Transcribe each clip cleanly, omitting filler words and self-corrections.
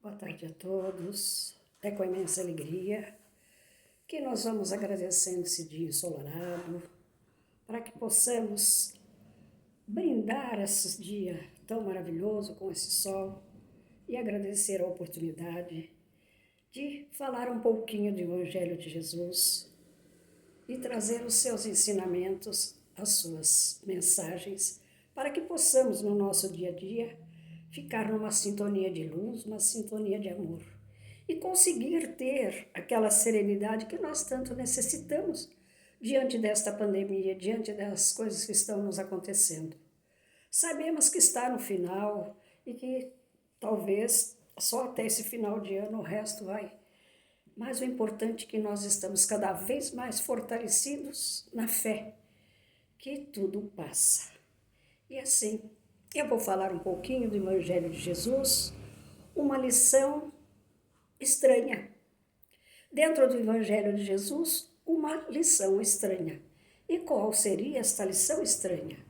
Boa tarde a todos. É com imensa alegria que nós vamos agradecendo esse dia ensolarado para que possamos brindar esse dia tão maravilhoso com esse sol e agradecer a oportunidade de falar um pouquinho do Evangelho de Jesus e trazer os seus ensinamentos, as suas mensagens, para que possamos no nosso dia a dia ficar numa sintonia de luz, uma sintonia de amor e conseguir ter aquela serenidade que nós tanto necessitamos diante desta pandemia, diante das coisas que estão nos acontecendo. Sabemos que está no final e que talvez só até esse final de ano o resto vai. Mas o importante é que nós estamos cada vez mais fortalecidos na fé, que tudo passa. E assim, eu vou falar um pouquinho do Evangelho de Jesus, uma lição estranha. Dentro do Evangelho de Jesus, uma lição estranha. E qual seria esta lição estranha?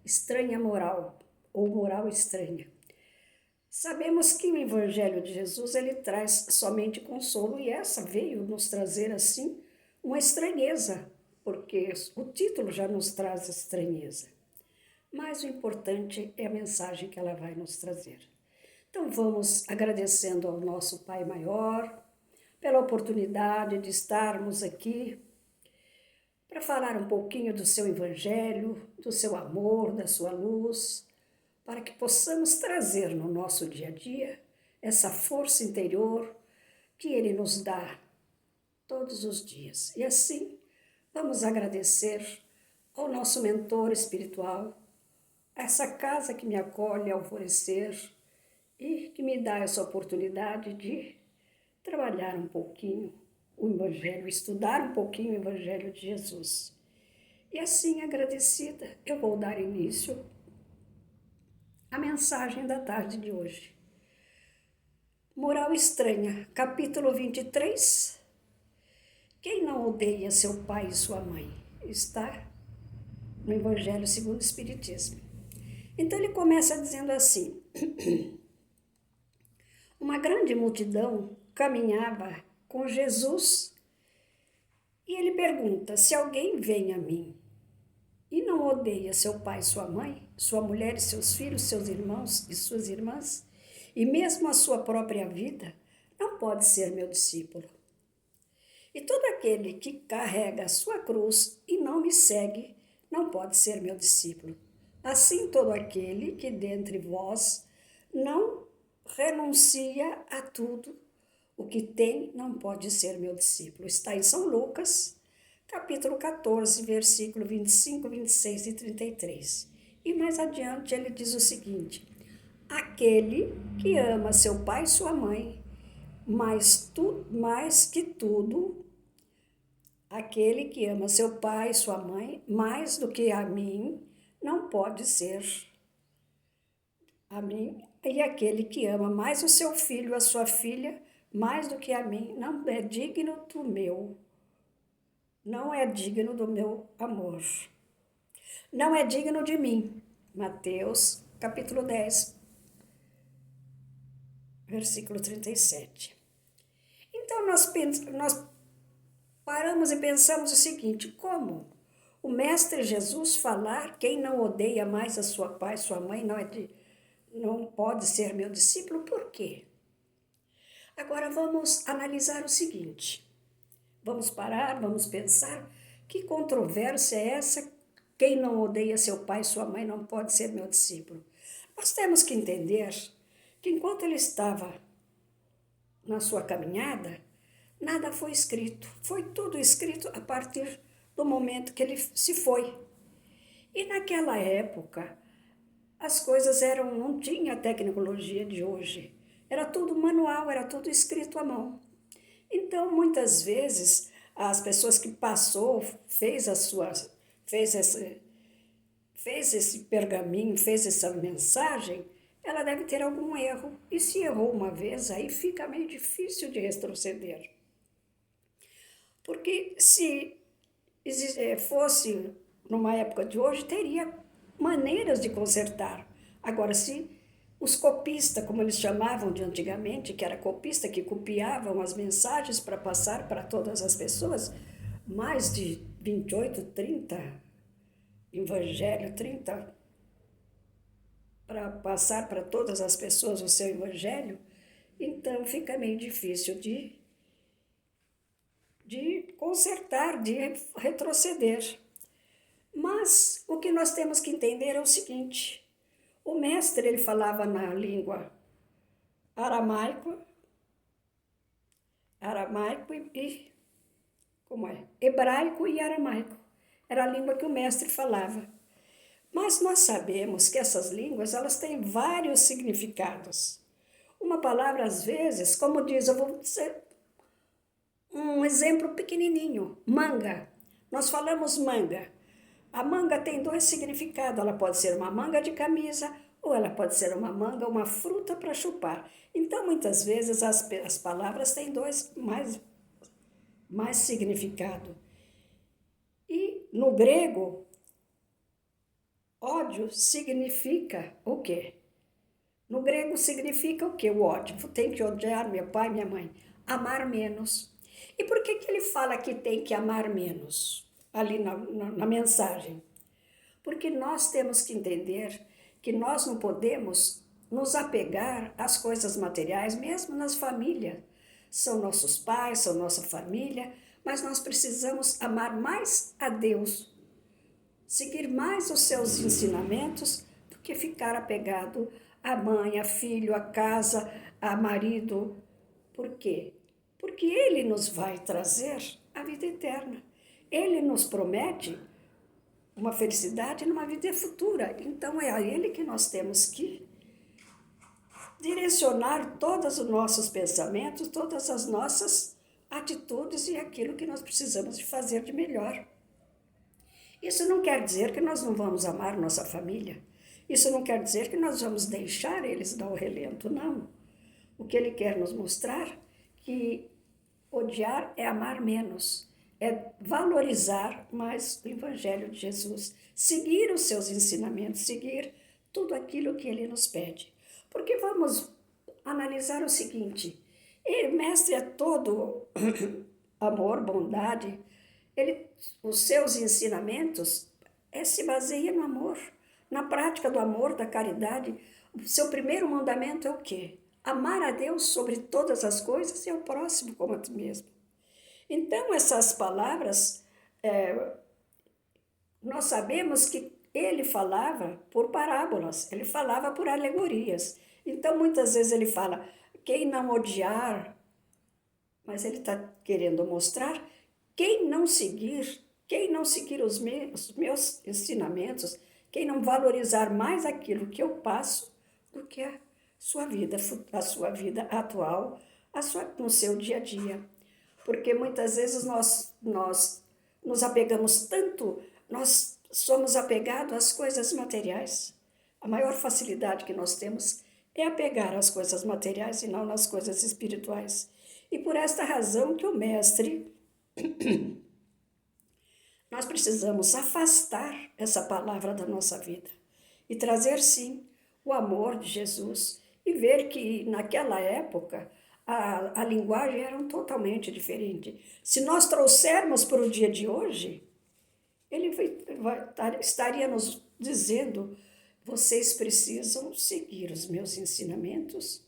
Estranha moral, ou moral estranha. Sabemos que o Evangelho de Jesus ele traz somente consolo e essa veio nos trazer assim uma estranheza, porque o título já nos traz estranheza. Mas o importante é a mensagem que ela vai nos trazer. Então vamos agradecendo ao nosso Pai Maior pela oportunidade de estarmos aqui para falar um pouquinho do seu Evangelho, do seu amor, da sua luz, para que possamos trazer no nosso dia a dia essa força interior que Ele nos dá todos os dias. E assim, vamos agradecer ao nosso mentor espiritual, a essa casa que me acolhe ao alvorecer e que me dá essa oportunidade de trabalhar um pouquinho o Evangelho, estudar um pouquinho o Evangelho de Jesus. E assim, agradecida, eu vou dar início a mensagem da tarde de hoje. Moral estranha, capítulo 23. Quem não odeia seu pai e sua mãe? Está no Evangelho segundo o Espiritismo. Então ele começa dizendo assim: uma grande multidão caminhava com Jesus e ele pergunta: se alguém vem a mim e não odeia seu pai e sua mãe, sua mulher e seus filhos, seus irmãos e suas irmãs, e mesmo a sua própria vida, não pode ser meu discípulo. E todo aquele que carrega a sua cruz e não me segue, não pode ser meu discípulo. Assim, todo aquele que dentre vós não renuncia a tudo o que tem, não pode ser meu discípulo. Está em São Lucas, capítulo 14, versículo 25, 26 e 33. E mais adiante ele diz o seguinte: aquele que ama seu pai e sua mãe, mais que tudo, aquele que ama seu pai e sua mãe mais do que a mim, não pode ser a mim, e aquele que ama mais o seu filho, a sua filha, mais do que a mim, não é digno do meu, não é digno do meu amor, não é digno de mim. Mateus, capítulo 10, versículo 37. Então nós paramos e pensamos o seguinte: como o Mestre Jesus falar quem não odeia mais a sua pai, sua mãe, não pode ser meu discípulo? Por quê? Agora vamos analisar o seguinte. Vamos parar, vamos pensar que controvérsia é essa? Quem não odeia seu pai e sua mãe não pode ser meu discípulo. Nós temos que entender que enquanto ele estava na sua caminhada, nada foi escrito. Foi tudo escrito a partir do momento que ele se foi. E naquela época, as coisas não tinha a tecnologia de hoje. Era tudo manual, era tudo escrito à mão. Então, muitas vezes, as pessoas que passou, fez esse pergaminho, fez essa mensagem, ela deve ter algum erro. E se errou uma vez, aí fica meio difícil de retroceder. Porque se fosse numa época de hoje, teria maneiras de consertar. Agora, se Os copistas, como eles chamavam de antigamente, que era copista, que copiavam as mensagens para passar para todas as pessoas, mais de 28, 30 evangelho, 30 para passar para todas as pessoas o seu evangelho, então fica meio difícil de consertar, de retroceder. Mas o que nós temos que entender é o seguinte: o mestre ele falava na língua aramaico, e como é? Hebraico e aramaico. Era a língua que o mestre falava. Mas nós sabemos que essas línguas elas têm vários significados. Uma palavra às vezes, como diz, eu vou dizer um exemplo pequenininho, manga. Nós falamos manga. A manga tem dois significados. Ela pode ser uma manga de camisa ou ela pode ser uma manga, uma fruta para chupar. Então, muitas vezes, as palavras têm dois mais significado. E no grego, ódio significa o quê? No grego significa o quê? O ódio. Tem que odiar meu pai e minha mãe. Amar menos. E por que ele fala que tem que amar menos? Ali na mensagem. Porque nós temos que entender que nós não podemos nos apegar às coisas materiais, mesmo nas famílias. São nossos pais, são nossa família, mas nós precisamos amar mais a Deus, seguir mais os seus ensinamentos do que ficar apegado à mãe, a filho, a casa, a marido. Por quê? Porque Ele nos vai trazer a vida eterna. Ele nos promete uma felicidade numa vida futura. Então é a Ele que nós temos que direcionar todos os nossos pensamentos, todas as nossas atitudes e aquilo que nós precisamos de fazer de melhor. Isso não quer dizer que nós não vamos amar nossa família. Isso não quer dizer que nós vamos deixar eles dar o relento, não. O que ele quer nos mostrar que odiar é amar menos, é valorizar mais o Evangelho de Jesus, seguir os seus ensinamentos, seguir tudo aquilo que ele nos pede. Porque vamos analisar o seguinte: o mestre é todo amor, bondade, os seus ensinamentos se baseia no amor, na prática do amor, da caridade. O seu primeiro mandamento é o quê? Amar a Deus sobre todas as coisas e ao próximo como a ti mesmo. Então, essas palavras, nós sabemos que ele falava por parábolas, ele falava por alegorias. Então, muitas vezes ele fala, quem não odiar, mas ele está querendo mostrar, quem não seguir os meus ensinamentos, quem não valorizar mais aquilo que eu passo do que a sua vida atual, no seu dia a dia. Porque muitas vezes nós nos apegamos tanto, nós somos apegados às coisas materiais. A maior facilidade que nós temos é apegar às coisas materiais e não nas coisas espirituais. E por esta razão que o mestre, nós precisamos afastar essa palavra da nossa vida e trazer, sim, o amor de Jesus e ver que naquela época a linguagem era totalmente diferente. Se nós trouxermos para o dia de hoje, ele estaria nos dizendo, vocês precisam seguir os meus ensinamentos,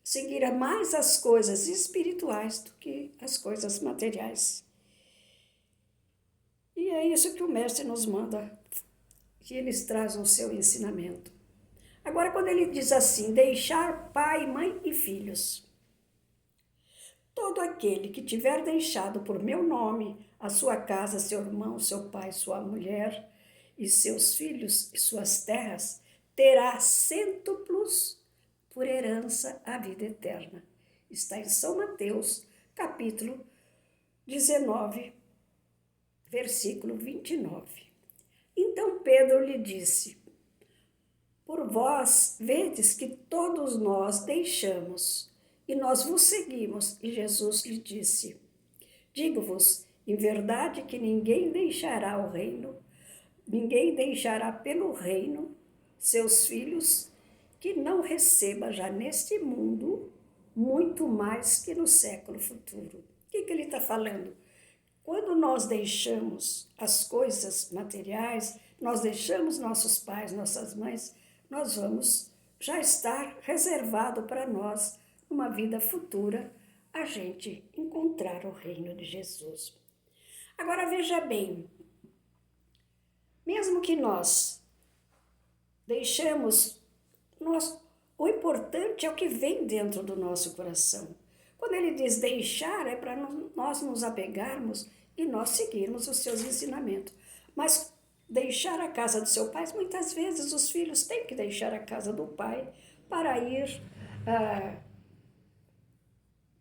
seguir mais as coisas espirituais do que as coisas materiais. E é isso que o mestre nos manda, que eles trazem o seu ensinamento. Agora, quando ele diz assim, deixar pai, mãe e filhos. Todo aquele que tiver deixado por meu nome a sua casa, seu irmão, seu pai, sua mulher e seus filhos e suas terras, terá cêntuplos por herança a vida eterna. Está em São Mateus, capítulo 19, versículo 29. Então Pedro lhe disse, por vós vedes que todos nós deixamos, e nós vos seguimos. E Jesus lhe disse, digo-vos, em verdade que ninguém deixará pelo reino, seus filhos que não receba já neste mundo muito mais que no século futuro. O que ele está falando? Quando nós deixamos as coisas materiais, nós deixamos nossos pais, nossas mães, nós vamos já estar reservado para nós, numa vida futura, a gente encontrar o reino de Jesus. Agora veja bem, mesmo que nós deixemos, o importante é o que vem dentro do nosso coração. Quando ele diz deixar, é para nós nos apegarmos e nós seguirmos os seus ensinamentos. Mas deixar a casa do seu pai, muitas vezes os filhos têm que deixar a casa do pai para ir,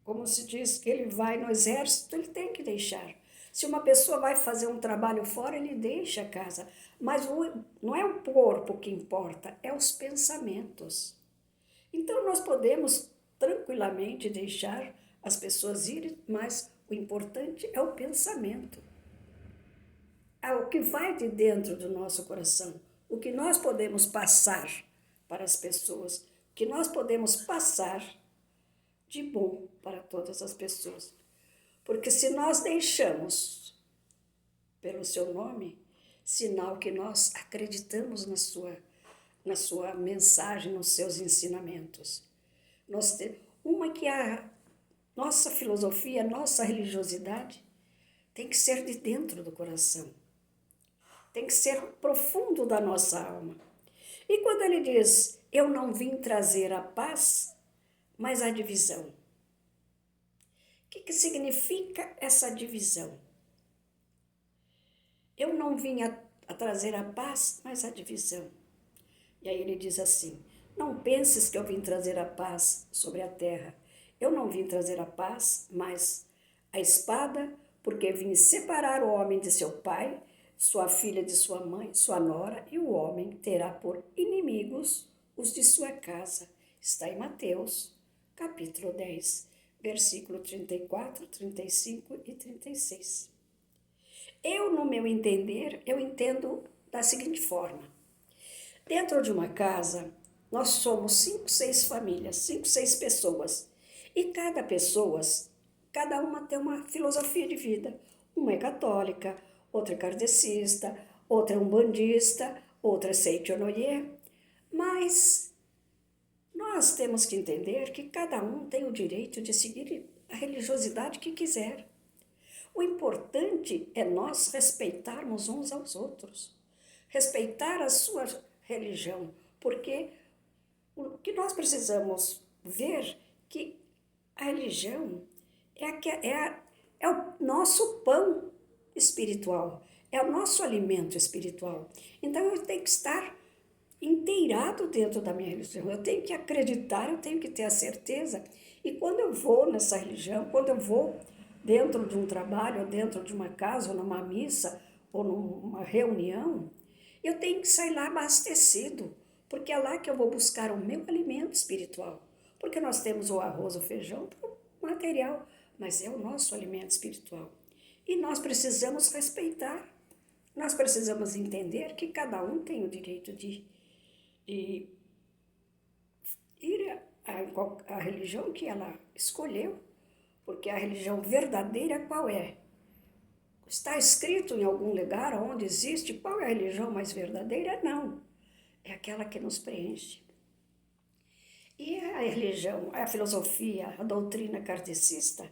como se diz que ele vai no exército, ele tem que deixar. Se uma pessoa vai fazer um trabalho fora, ele deixa a casa. Mas não é o corpo que importa, é os pensamentos. Então nós podemos tranquilamente deixar as pessoas irem, mas o importante é o pensamento. É o que vai de dentro do nosso coração, o que nós podemos passar para as pessoas, o que nós podemos passar de bom para todas as pessoas. Porque se nós deixamos, pelo seu nome, sinal que nós acreditamos na sua mensagem, nos seus ensinamentos. Uma que a nossa filosofia, a nossa religiosidade tem que ser de dentro do coração. Tem que ser profundo da nossa alma. E quando ele diz, eu não vim trazer a paz, mas a divisão. O que significa essa divisão? Eu não vim a trazer a paz, mas a divisão. E aí ele diz assim, não penses que eu vim trazer a paz sobre a terra. Eu não vim trazer a paz, mas a espada, porque vim separar o homem de seu pai, sua filha de sua mãe, sua nora, e o homem terá por inimigos os de sua casa. Está em Mateus, capítulo 10, versículo 34, 35 e 36. Eu, no meu entender, eu entendo da seguinte forma. Dentro de uma casa, nós somos 5, 6 famílias, 5, 6 pessoas. E cada uma tem uma filosofia de vida. Uma é católica, outra é kardecista, outra é umbandista, outra é seitonoye. Mas nós temos que entender que cada um tem o direito de seguir a religiosidade que quiser. O importante é nós respeitarmos uns aos outros. Respeitar a sua religião, porque o que nós precisamos ver que a religião é o nosso pão espiritual, é o nosso alimento espiritual. Então eu tenho que estar inteirado dentro da minha religião, eu tenho que acreditar, eu tenho que ter a certeza. E quando eu vou nessa religião, quando eu vou dentro de um trabalho, ou dentro de uma casa, ou numa missa, ou numa reunião, eu tenho que sair lá abastecido, porque é lá que eu vou buscar o meu alimento espiritual. Porque nós temos o arroz, o feijão, o material, mas é o nosso alimento espiritual. E nós precisamos respeitar, nós precisamos entender que cada um tem o direito de ir à religião que ela escolheu, porque a religião verdadeira qual é? Está escrito em algum lugar onde existe qual é a religião mais verdadeira? Não. É aquela que nos preenche. E a religião, a filosofia, a doutrina kardecista,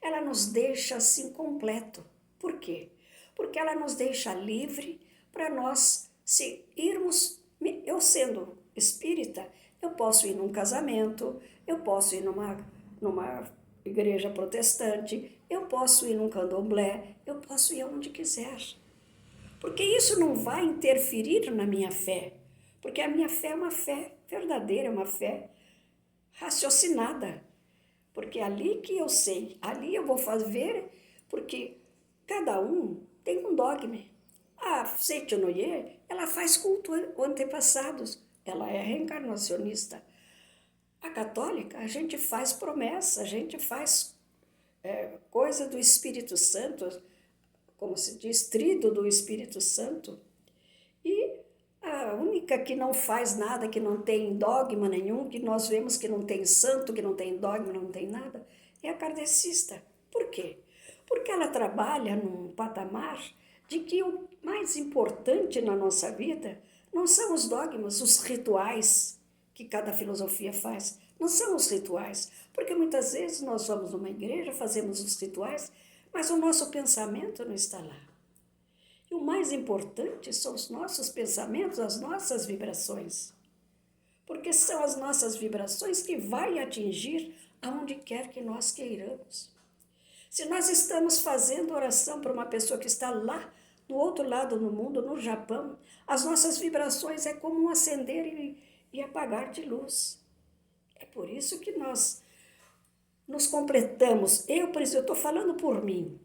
ela nos deixa assim completo. Por quê? Porque ela nos deixa livre para nós se irmos. Eu sendo espírita, eu posso ir num casamento, eu posso ir numa igreja protestante, eu posso ir num candomblé, eu posso ir aonde quiser. Porque isso não vai interferir na minha fé. Porque a minha fé é uma fé verdadeira, é uma fé raciocinada. Porque é ali que eu sei, ali eu vou fazer, porque cada um tem um dogma. A seitonoye, ela faz culto aos antepassados, ela é reencarnacionista. A católica, a gente faz promessa, a gente faz coisa do Espírito Santo, como se diz, trido do Espírito Santo. E única que não faz nada, que não tem dogma nenhum, que nós vemos que não tem santo, que não tem dogma, não tem nada, é a kardecista. Por quê? Porque ela trabalha num patamar de que o mais importante na nossa vida não são os dogmas, os rituais que cada filosofia faz. Não são os rituais, porque muitas vezes nós vamos numa igreja, fazemos os rituais, mas o nosso pensamento não está lá. E o mais importante são os nossos pensamentos, as nossas vibrações. Porque são as nossas vibrações que vai atingir aonde quer que nós queiramos. Se nós estamos fazendo oração para uma pessoa que está lá do outro lado do mundo, no Japão, as nossas vibrações é como um acender e apagar de luz. É por isso que nós nos completamos. Eu estou falando por mim.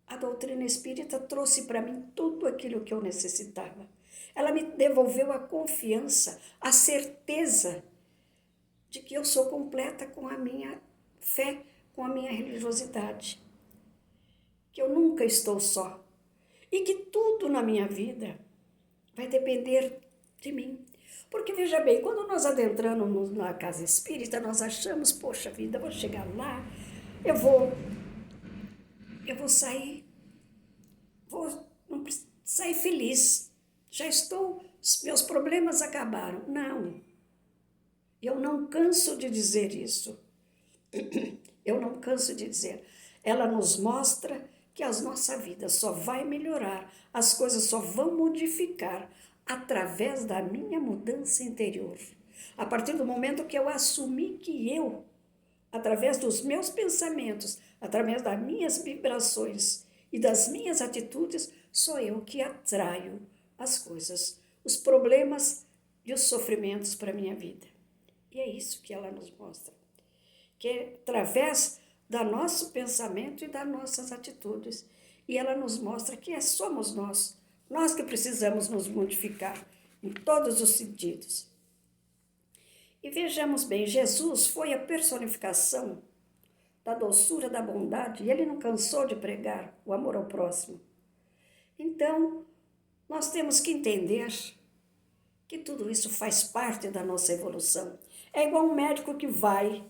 A doutrina espírita trouxe para mim tudo aquilo que eu necessitava. Ela me devolveu a confiança, a certeza de que eu sou completa com a minha fé, com a minha religiosidade. Que eu nunca estou só. E que tudo na minha vida vai depender de mim. Porque, veja bem, quando nós adentramos na casa espírita, nós achamos, poxa vida, eu vou chegar lá, eu vou sair, sair feliz. Já estou, meus problemas acabaram. Não, eu não canso de dizer isso. Eu não canso de dizer. Ela nos mostra que a nossa vida só vai melhorar, as coisas só vão modificar através da minha mudança interior. A partir do momento que eu assumi que eu, através dos meus pensamentos, através das minhas vibrações e das minhas atitudes, sou eu que atraio as coisas, os problemas e os sofrimentos para a minha vida. E é isso que ela nos mostra. Que é através do nosso pensamento e das nossas atitudes. E ela nos mostra que somos nós que precisamos nos modificar em todos os sentidos. E vejamos bem, Jesus foi a personificação da doçura, da bondade, e ele não cansou de pregar o amor ao próximo. Então, nós temos que entender que tudo isso faz parte da nossa evolução. É igual um médico que vai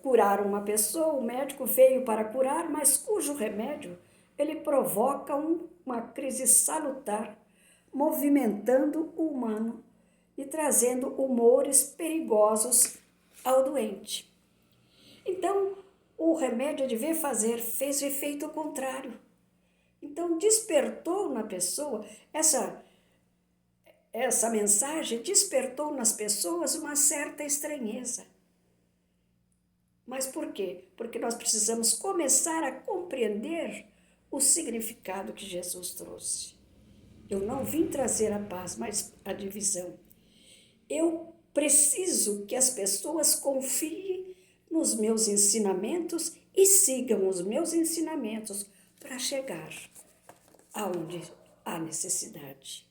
curar uma pessoa, o médico veio para curar, mas cujo remédio ele provoca uma crise salutar, movimentando o humano e trazendo humores perigosos ao doente. Então, o remédio fez o efeito contrário. Então, despertou na pessoa, essa mensagem despertou nas pessoas uma certa estranheza. Mas por quê? Porque nós precisamos começar a compreender o significado que Jesus trouxe. Eu não vim trazer a paz, mas a divisão. Eu preciso que as pessoas confiem nos meus ensinamentos e sigam os meus ensinamentos para chegar aonde há necessidade.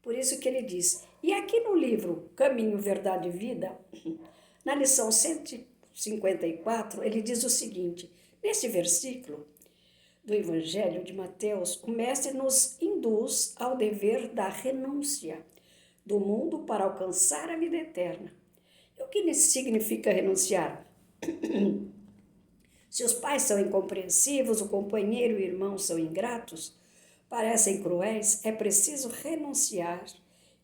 Por isso que ele diz, e aqui no livro Caminho, Verdade e Vida, na lição 154, ele diz o seguinte, nesse versículo do Evangelho de Mateus, o Mestre nos induz ao dever da renúncia do mundo para alcançar a vida eterna. E o que significa renunciar? Se os pais são incompreensivos, o companheiro e o irmão são ingratos, parecem cruéis, é preciso renunciar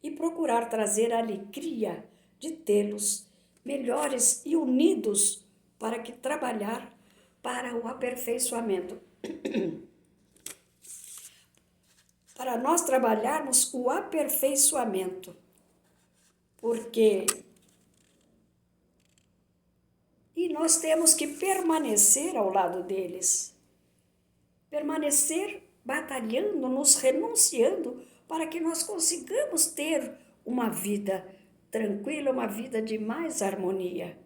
e procurar trazer a alegria de tê-los melhores e unidos para que trabalhar para o aperfeiçoamento. Para nós trabalharmos o aperfeiçoamento, porque nós temos que permanecer ao lado deles, permanecer batalhando, nos renunciando, para que nós consigamos ter uma vida tranquila, uma vida de mais harmonia.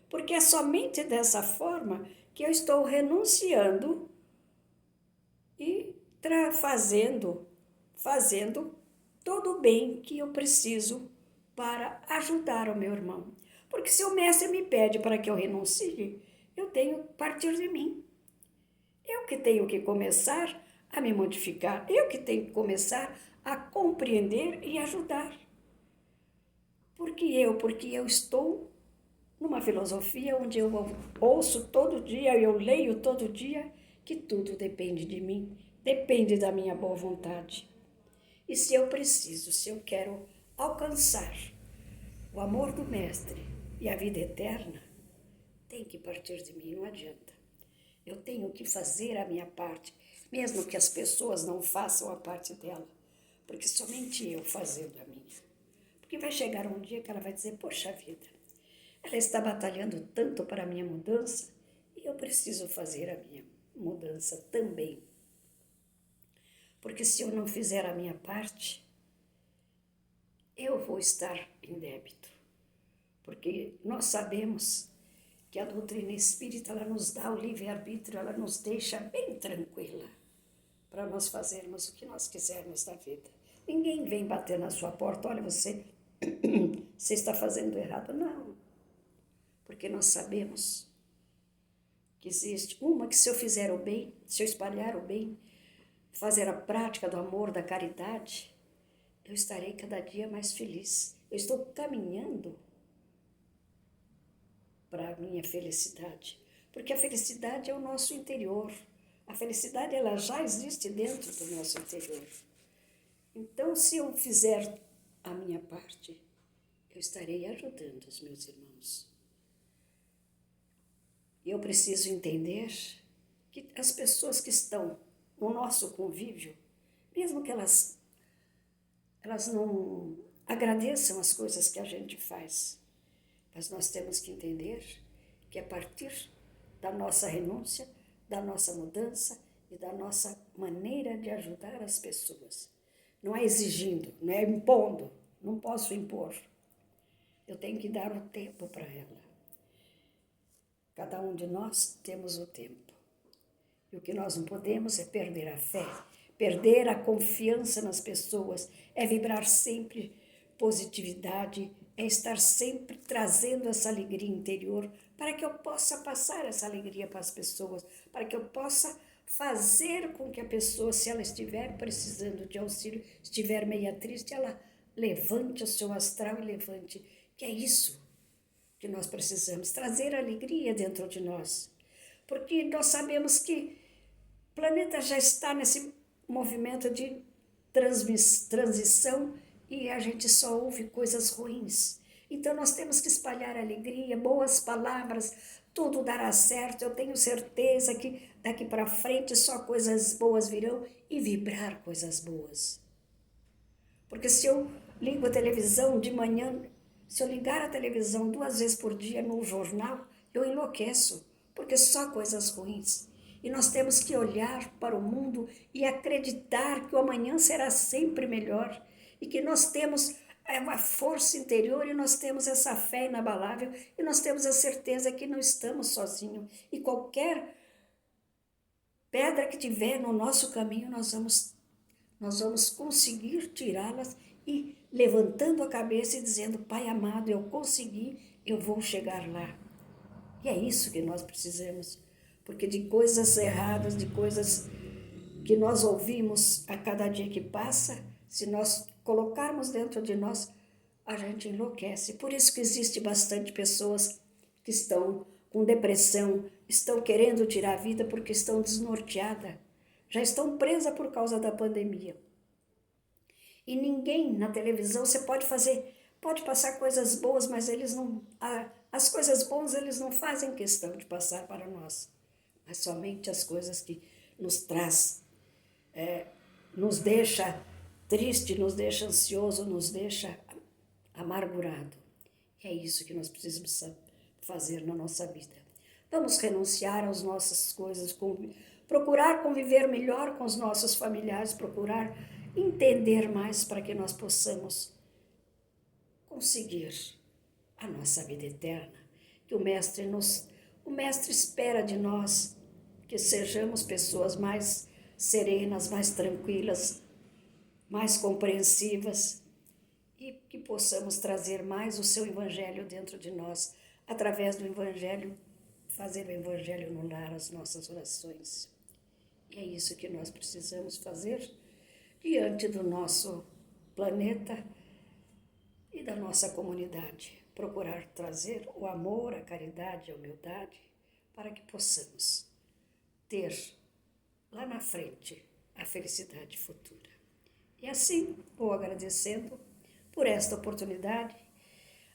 Porque é somente dessa forma que eu estou renunciando e fazendo todo o bem que eu preciso para ajudar o meu irmão. Porque se o mestre me pede para que eu renuncie, eu tenho que partir de mim. Eu que tenho que começar a me modificar, eu que tenho que começar a compreender e ajudar. Porque eu estou numa filosofia onde eu ouço todo dia, eu leio todo dia, que tudo depende de mim, depende da minha boa vontade. E se eu preciso, se eu quero alcançar o amor do Mestre e a vida eterna, tem que partir de mim, não adianta. Eu tenho que fazer a minha parte, mesmo que as pessoas não façam a parte dela, porque somente eu fazendo a minha. Porque vai chegar um dia que ela vai dizer, poxa vida, ela está batalhando tanto para a minha mudança e eu preciso fazer a minha mudança também. Porque se eu não fizer a minha parte, eu vou estar em débito. Porque nós sabemos que a doutrina espírita ela nos dá o livre-arbítrio, ela nos deixa bem tranquila para nós fazermos o que nós quisermos na vida. Ninguém vem bater na sua porta, olha, você está fazendo errado. Não, porque nós sabemos que existe uma que se eu fizer o bem, se eu espalhar o bem, fazer a prática do amor, da caridade, eu estarei cada dia mais feliz. Eu estou caminhando para a minha felicidade, porque a felicidade é o nosso interior. A felicidade ela já existe dentro do nosso interior. Então, se eu fizer a minha parte, eu estarei ajudando os meus irmãos. E eu preciso entender que as pessoas que estão no nosso convívio, mesmo que elas não agradeçam as coisas que a gente faz, mas nós temos que entender que a partir da nossa renúncia, da nossa mudança e da nossa maneira de ajudar as pessoas. Não é exigindo, não é impondo, não posso impor. Eu tenho que dar o tempo para ela. Cada um de nós temos o tempo. E o que nós não podemos é perder a fé, perder a confiança nas pessoas, é vibrar sempre positividade, é estar sempre trazendo essa alegria interior para que eu possa passar essa alegria para as pessoas, para que eu possa fazer com que a pessoa, se ela estiver precisando de auxílio, estiver meia triste, ela levante o seu astral e levante, que é isso que nós precisamos, trazer alegria dentro de nós. Porque nós sabemos que o planeta já está nesse movimento de transição e a gente só ouve coisas ruins. Então nós temos que espalhar alegria, boas palavras, tudo dará certo. Eu tenho certeza que daqui para frente só coisas boas virão e vibrar coisas boas. Porque se eu ligo a televisão de manhã, se eu ligar a televisão 2 vezes por dia no jornal, eu enlouqueço, porque só coisas ruins. E nós temos que olhar para o mundo e acreditar que o amanhã será sempre melhor e que nós temos uma força interior e nós temos essa fé inabalável e nós temos a certeza que não estamos sozinhos. E qualquer pedra que tiver no nosso caminho, nós vamos conseguir tirá-las e levantando a cabeça e dizendo, Pai amado, eu consegui, eu vou chegar lá. E é isso que nós precisamos, porque de coisas erradas, de coisas que nós ouvimos a cada dia que passa, se nós colocarmos dentro de nós, a gente enlouquece. Por isso que existe bastante pessoas que estão com depressão, estão querendo tirar a vida porque estão desnorteadas, já estão presas por causa da pandemia. E ninguém na televisão, você pode passar coisas boas, mas eles não, as coisas boas eles não fazem questão de passar para nós, mas somente as coisas que nos traz, nos deixa triste, nos deixa ansioso, nos deixa amargurado. E é isso que nós precisamos fazer na nossa vida. Vamos renunciar às nossas coisas, procurar conviver melhor com os nossos familiares, procurar entender mais para que nós possamos conseguir a nossa vida eterna. Que o Mestre espera de nós que sejamos pessoas mais serenas, mais tranquilas, mais compreensivas e que possamos trazer mais o seu Evangelho dentro de nós, através do Evangelho, fazer o Evangelho anular as nossas orações. E é isso que nós precisamos fazer, diante do nosso planeta e da nossa comunidade. Procurar trazer o amor, a caridade, a humildade, para que possamos ter lá na frente a felicidade futura. E assim vou agradecendo por esta oportunidade,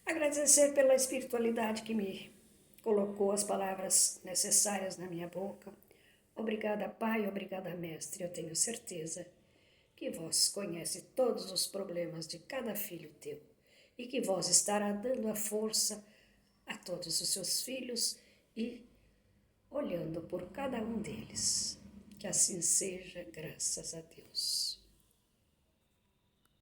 agradecer pela espiritualidade que me colocou as palavras necessárias na minha boca. Obrigada, Pai, obrigada, Mestre. Eu tenho certeza que vós conhece todos os problemas de cada filho teu e que vós estará dando a força a todos os seus filhos e olhando por cada um deles. Que assim seja, graças a Deus.